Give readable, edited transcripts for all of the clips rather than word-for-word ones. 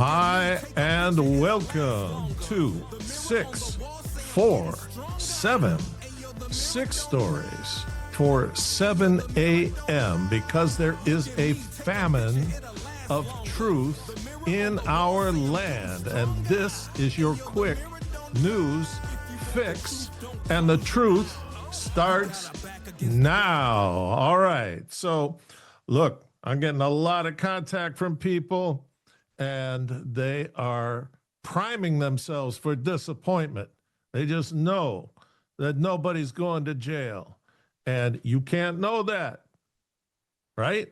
Hi, and welcome to 647 stories for 7 a.m. because there is a famine of truth in our land. And this is your quick news fix. And the truth starts now. All right. So, look, I'm getting a lot of contact from people, and they are priming themselves for disappointment. They just know that nobody's going to jail. And you can't know that, right?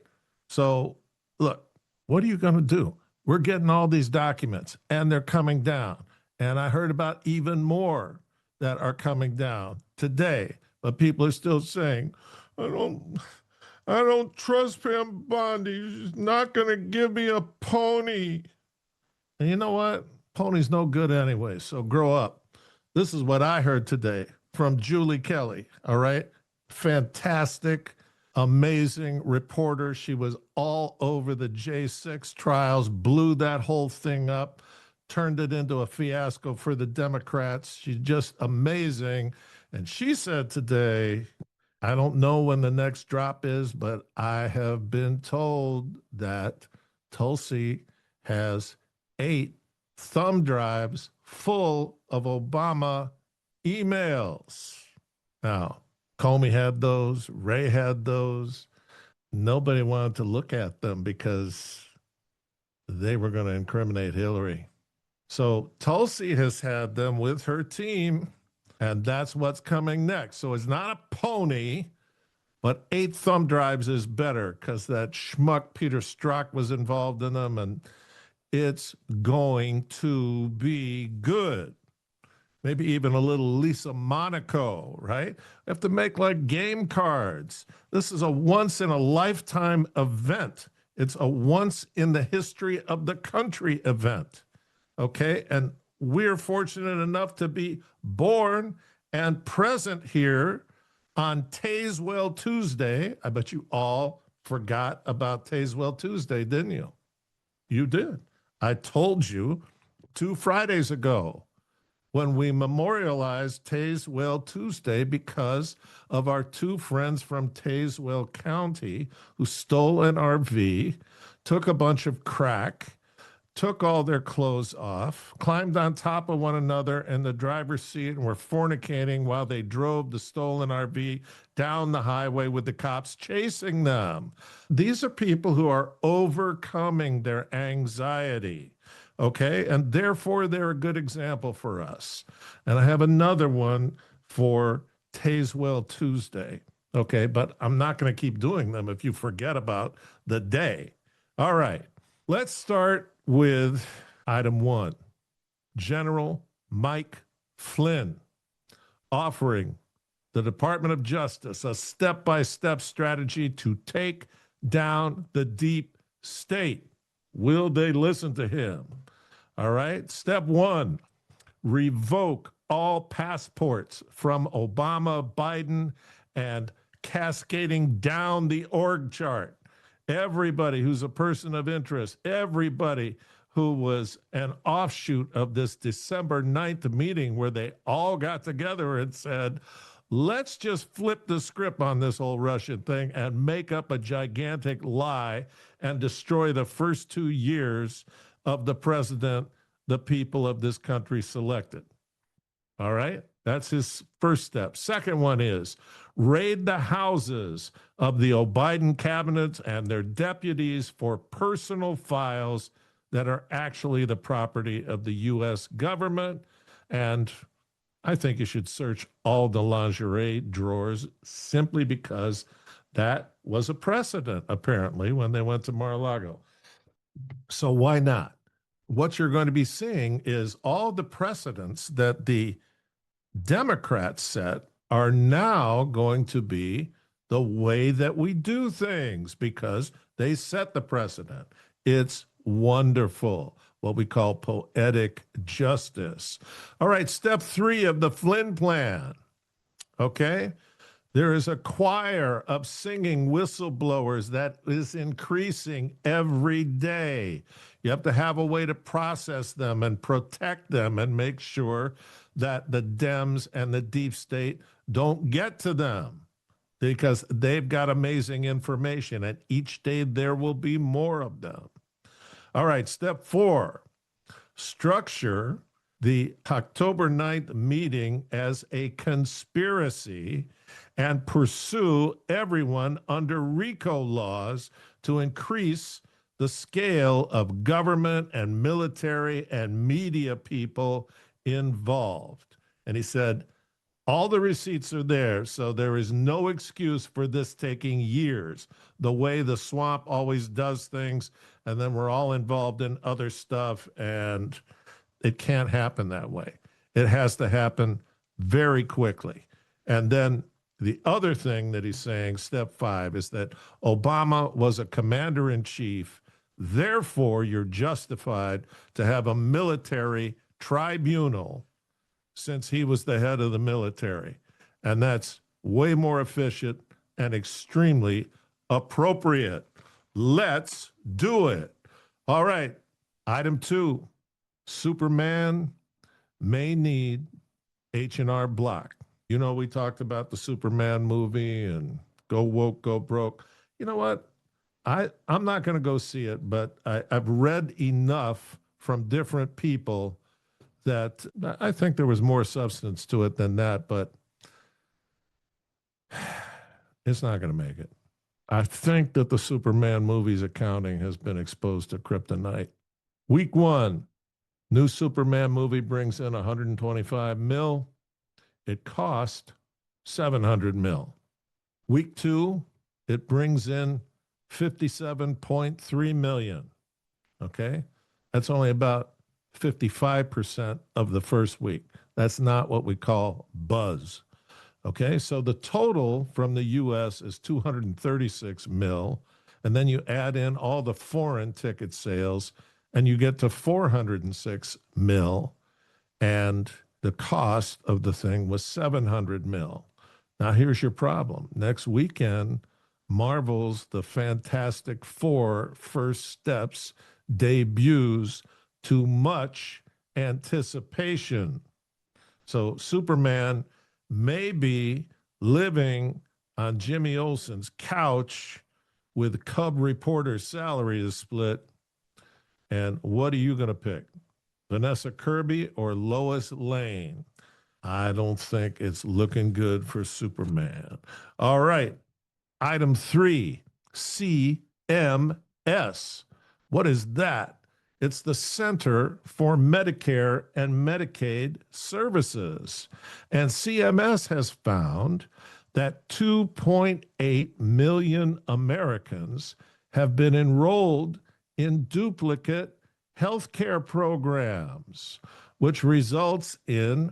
So, look, what are you going to do? We're getting all these documents, and they're coming down. And I heard about even more that are coming down today. But people are still saying, I don't trust Pam Bondi. She's not going to give me a pony. And you know what? Pony's no good anyway, so grow up. This is what I heard today from Julie Kelly, all right? Fantastic, amazing reporter. She was all over the J6 trials, blew that whole thing up, turned it into a fiasco for the Democrats. She's just amazing. And she said today, I don't know when the next drop is, but I have been told that Tulsi has 8 thumb drives full of Obama emails. Now, Comey had those, Ray had those. Nobody wanted to look at them because they were going to incriminate Hillary. So Tulsi has had them with her team, and that's what's coming next. So it's not a pony, but 8 thumb drives is better because that schmuck Peter Strzok was involved in them, and it's going to be good. Maybe even a little Lisa Monaco, right? We have to make like game cards. This is a once-in-a-lifetime event. It's a once-in-the-history-of-the-country event, okay? And we're fortunate enough to be born and present here on Tazewell Tuesday. I bet you all forgot about Tazewell Tuesday, didn't you? You did. I told you 2 Fridays ago when we memorialized Tazewell Tuesday because of our 2 friends from Tazewell County who stole an RV, took a bunch of crack, took all their clothes off, climbed on top of one another in the driver's seat, and were fornicating while they drove the stolen RV down the highway with the cops chasing them. These are people who are overcoming their anxiety, okay? And therefore, they're a good example for us. And I have another one for Tazewell Tuesday, okay? But I'm not going to keep doing them if you forget about the day. All right, let's start with item 1. General Mike Flynn offering the Department of Justice a step-by-step strategy to take down the deep state. Will they listen to him? All right. Step 1, revoke all passports from Obama, Biden, and cascading down the org chart. Everybody who's a person of interest, everybody who was an offshoot of this December 9th meeting where they all got together and said, let's just flip the script on this whole Russian thing and make up a gigantic lie and destroy the first 2 years of the president the people of this country selected. All right? That's his first step. Second one is raid the houses of the Biden cabinets and their deputies for personal files that are actually the property of the U.S. government. And I think you should search all the lingerie drawers simply because that was a precedent, apparently, when they went to Mar-a-Lago. So why not? What you're going to be seeing is all the precedents that the Democrats set are now going to be the way that we do things because they set the precedent. It's wonderful, what we call poetic justice. All right, step 3 of the Flynn plan, okay? There is a choir of singing whistleblowers that is increasing every day. You have to have a way to process them and protect them and make sure that the Dems and the deep state don't get to them because they've got amazing information, and each day there will be more of them. All right, step 4, structure the October 9th meeting as a conspiracy and pursue everyone under RICO laws to increase the scale of government and military and media people involved. And he said, all the receipts are there, so there is no excuse for this taking years, the way the swamp always does things, and then we're all involved in other stuff, and it can't happen that way. It has to happen very quickly. And then the other thing that he's saying, step 5, is that Obama was a commander in chief. Therefore, you're justified to have a military tribunal since he was the head of the military. And that's way more efficient and extremely appropriate. Let's do it. All right. Item 2, Superman may need H&R Block. You know, we talked about the Superman movie and go woke, go broke. You know what? I'm not going to go see it, but I've read enough from different people that I think there was more substance to it than that, but it's not going to make it. I think that the Superman movie's accounting has been exposed to kryptonite. Week 1, new Superman movie brings in 125 mil. It cost 700 mil. Week 2, it brings in 57.3 million. Okay? That's only about 55% of the first week. That's not what we call buzz. Okay, so the total from the US is 236 mil, and then you add in all the foreign ticket sales, and you get to 406 mil, and the cost of the thing was 700 mil. Now here's your problem. Next weekend, Marvel's The Fantastic Four First Steps debuts to much anticipation. So Superman may be living on Jimmy Olsen's couch with Cub reporter's salary to split. And what are you going to pick? Vanessa Kirby or Lois Lane? I don't think it's looking good for Superman. All right. Item 3, CMS. What is that? It's the Center for Medicare and Medicaid Services. And CMS has found that 2.8 million Americans have been enrolled in duplicate healthcare programs, which results in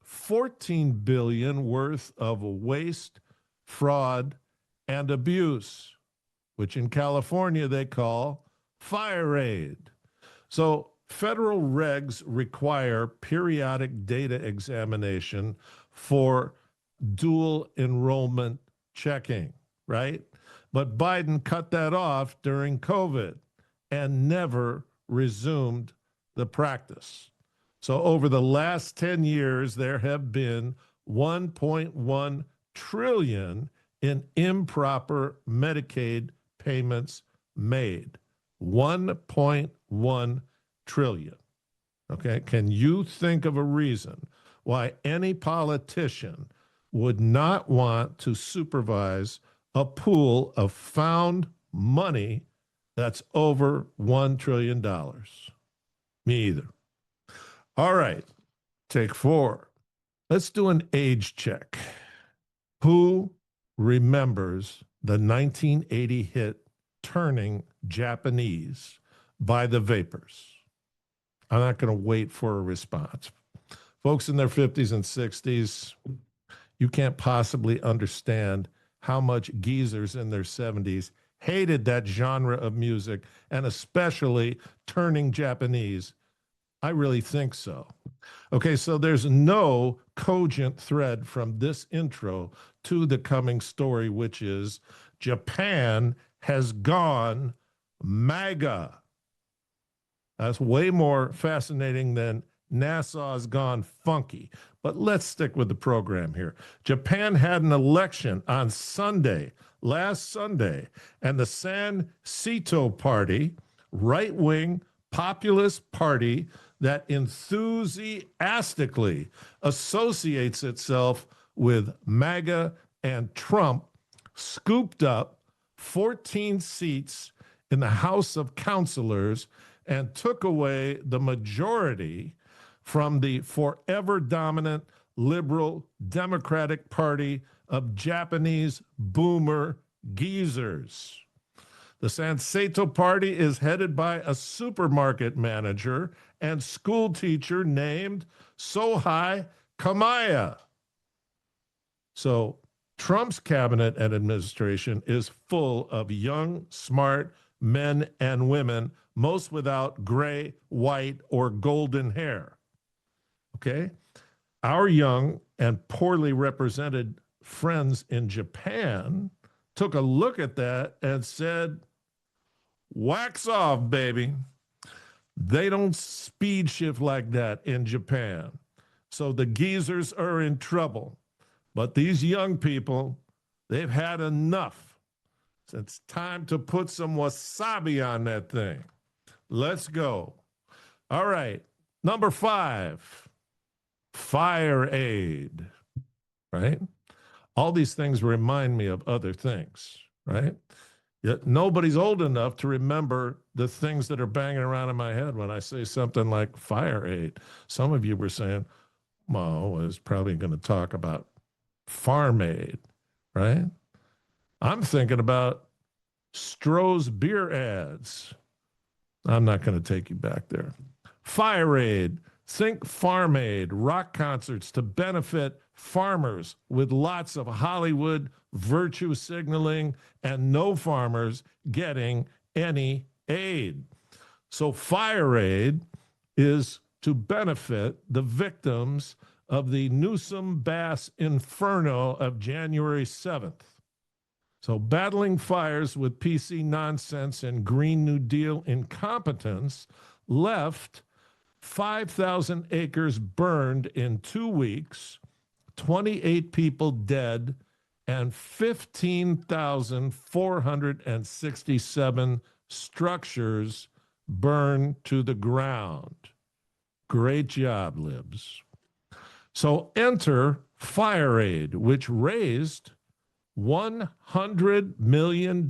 14 billion worth of waste, fraud, and abuse, which in California they call fire aid. So federal regs require periodic data examination for dual enrollment checking, right? But Biden cut that off during COVID and never resumed the practice. So over the last 10 years, there have been 1.1 trillion in improper Medicaid payments made. 1.1 trillion. Okay, can you think of a reason why any politician would not want to supervise a pool of found money that's over $1 trillion? Me either. All right, take 4. Let's do an age check. Who remembers the 1980 hit Turning Japanese by the Vapors? I'm not going to wait for a response. Folks in their 50s and 60s, you can't possibly understand how much geezers in their 70s hated that genre of music, and especially Turning Japanese I really think so. Okay, so there's no cogent thread from this intro to the coming story, which is Japan has gone MAGA. That's way more fascinating than NASA's gone funky. But let's stick with the program here. Japan had an election on Sunday, last Sunday, and the San Sito Party, right wing populist party that enthusiastically associates itself with MAGA and Trump, scooped up 14 seats in the House of Councilors and took away the majority from the forever dominant liberal Democratic Party of Japanese boomer geezers. The Sanseito Party is headed by a supermarket manager and school teacher named Sohei Kamaya. So Trump's cabinet and administration is full of young, smart men and women, most without gray, white, or golden hair. Okay? Our young and poorly represented friends in Japan took a look at that and said, wax off, baby. They don't speed shift like that in Japan. So the geezers are in trouble. But these young people, they've had enough. It's time to put some wasabi on that thing. Let's go. All right. Number 5, fire aid, right? All these things remind me of other things, right? Yet nobody's old enough to remember the things that are banging around in my head when I say something like fire aid. Some of you were saying, Mo is probably going to talk about farm aid, right? I'm thinking about Stroh's beer ads. I'm not going to take you back there. Fire aid. Think farm aid, rock concerts to benefit farmers with lots of Hollywood virtue signaling and no farmers getting any aid. So fire aid is to benefit the victims of the Newsom Bass Inferno of January 7th. So battling fires with PC nonsense and Green New Deal incompetence left 5,000 acres burned in 2 weeks, 28 people dead, and 15,467 structures burned to the ground. Great job, libs. So enter fire aid, which raised $100 million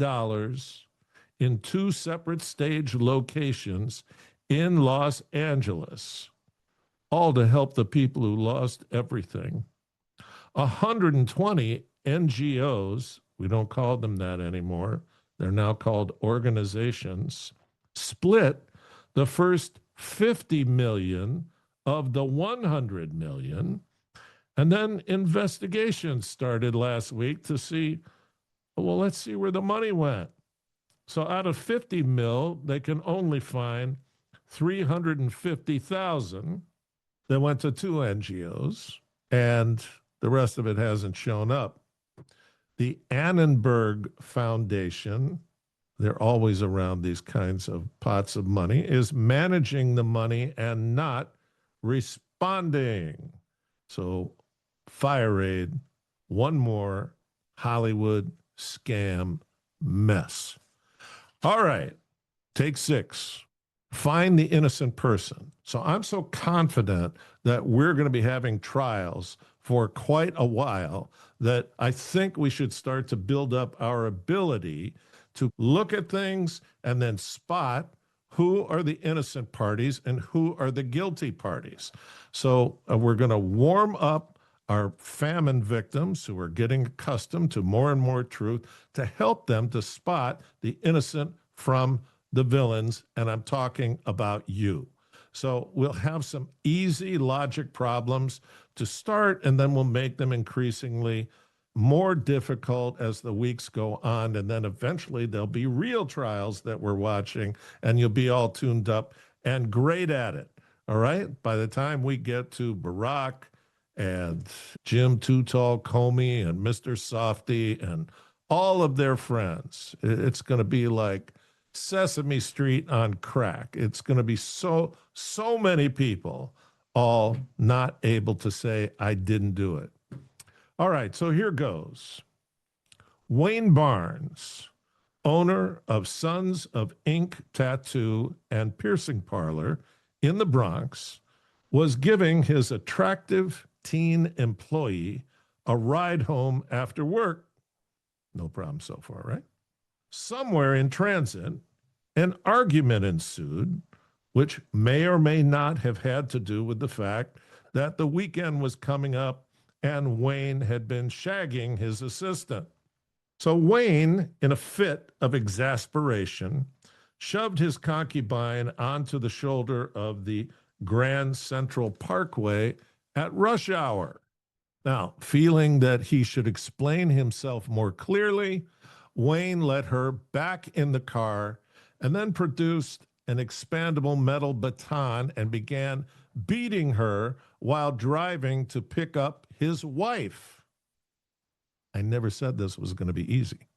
in 2 separate stage locations in Los Angeles, all to help the people who lost everything. 120 NGOs, we don't call them that anymore, they're now called organizations, split the first 50 million of the 100 million. And then investigations started last week to see, well, let's see where the money went. So out of 50 mil, they can only find 350,000 that went to 2 NGOs, and the rest of it hasn't shown up. The Annenberg Foundation, they're always around these kinds of pots of money, is managing the money and not responding. So fire aid, one more Hollywood scam mess. All right, take 6. Find the innocent person. So I'm so confident that we're going to be having trials for quite a while that I think we should start to build up our ability to look at things and then spot who are the innocent parties and who are the guilty parties. So we're going to warm up our famine victims who are getting accustomed to more and more truth to help them to spot the innocent from the villains, and I'm talking about you. So we'll have some easy logic problems to start, and then we'll make them increasingly more difficult as the weeks go on, and then eventually there'll be real trials that we're watching, and you'll be all tuned up and great at it. All right. By the time we get to Barack and Jim Too Tall Comey and Mr. Softy and all of their friends, it's going to be like Sesame Street on crack. It's going to be so many people all not able to say, I didn't do it. All right. So here goes. Wayne Barnes, owner of Sons of Ink Tattoo and Piercing Parlor in the Bronx, was giving his attractive teen employee a ride home after work. No problem so far, right? Somewhere in transit, an argument ensued, which may or may not have had to do with the fact that the weekend was coming up and Wayne had been shagging his assistant. So Wayne, in a fit of exasperation, shoved his concubine onto the shoulder of the Grand Central Parkway at rush hour. Now, feeling that he should explain himself more clearly, Wayne let her back in the car and then produced an expandable metal baton and began beating her while driving to pick up his wife. I never said this was going to be easy.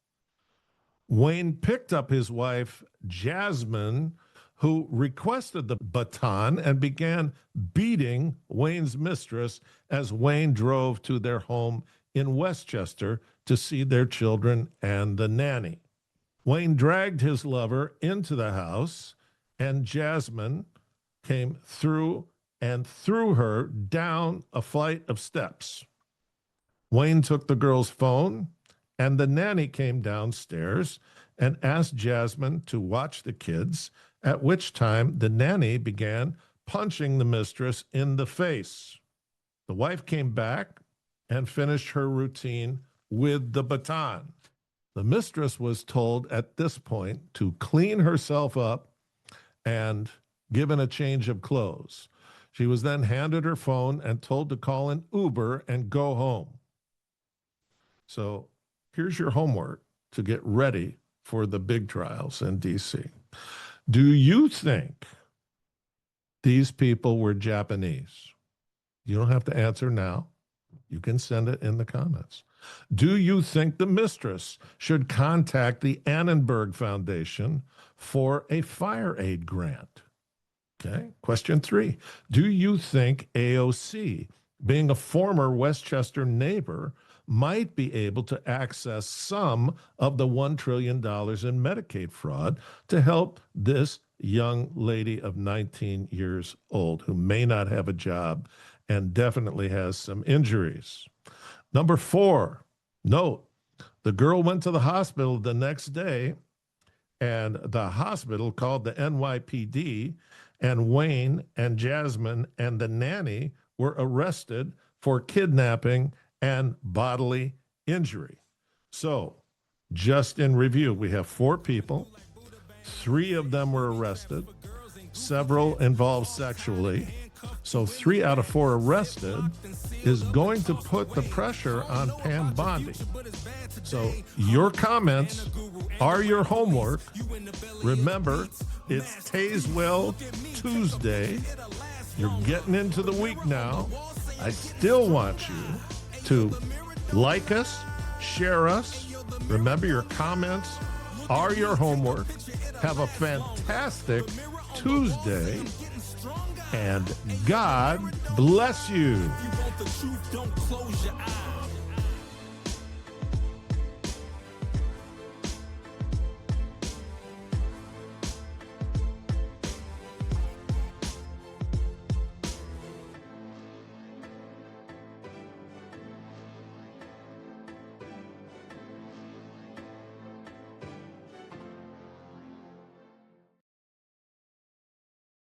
Wayne picked up his wife, Jasmine, who requested the baton and began beating Wayne's mistress as Wayne drove to their home in Westchester to see their children and the nanny. Wayne dragged his lover into the house, and Jasmine came through and threw her down a flight of steps. Wayne took the girl's phone, and the nanny came downstairs and asked Jasmine to watch the kids, at which time the nanny began punching the mistress in the face. The wife came back and finished her routine with the baton. The mistress was told at this point to clean herself up and given a change of clothes. She was then handed her phone and told to call an Uber and go home. So here's your homework to get ready for the big trials in D.C. Do you think these people were Japanese? You don't have to answer now. You can send it in the comments. Do you think the mistress should contact the Annenberg Foundation for a fire aid grant? Okay. Question 3. Do you think AOC, being a former Westchester neighbor, might be able to access some of the $1 trillion in Medicaid fraud to help this young lady of 19 years old who may not have a job and definitely has some injuries? Number 4, note, the girl went to the hospital the next day, and the hospital called the NYPD, and Wayne and Jasmine and the nanny were arrested for kidnapping and bodily injury. So, just in review, we have 4 people. 3 of them were arrested. Several involved sexually. So 3 out of 4 arrested is going to put the pressure on Pam Bondi. So your comments are your homework. Remember, it's Tazewell Tuesday. You're getting into the week now. I still want you to like us, share us. Remember, your comments are your homework. Have a fantastic Tuesday, and God bless you.